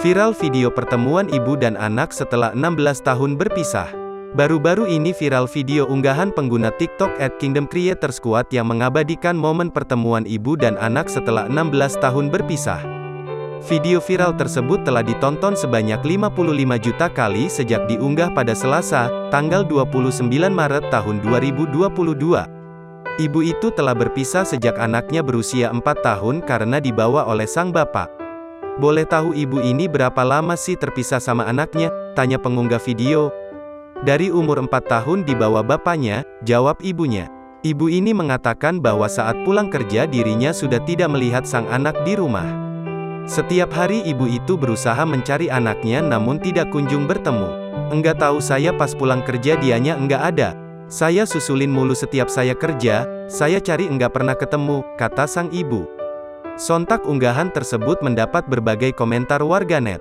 Viral video pertemuan ibu dan anak setelah 16 tahun berpisah. Baru-baru ini viral video unggahan pengguna TikTok @KingdomCreatorsSquad yang mengabadikan momen pertemuan ibu dan anak setelah 16 tahun berpisah. Video viral tersebut telah ditonton sebanyak 55 juta kali sejak diunggah pada Selasa, tanggal 29 Maret tahun 2022. Ibu itu telah berpisah sejak anaknya berusia 4 tahun karena dibawa oleh sang bapak. "Boleh tahu ibu ini berapa lama sih terpisah sama anaknya?" tanya pengunggah video. "Dari umur 4 tahun dibawa bapaknya," jawab ibunya. Ibu ini mengatakan bahwa saat pulang kerja dirinya sudah tidak melihat sang anak di rumah. Setiap hari ibu itu berusaha mencari anaknya namun tidak kunjung bertemu. "Enggak tahu saya pas pulang kerja dianya enggak ada. Saya susulin mulu setiap saya kerja, saya cari enggak pernah ketemu," kata sang ibu. Sontak unggahan tersebut mendapat berbagai komentar warganet.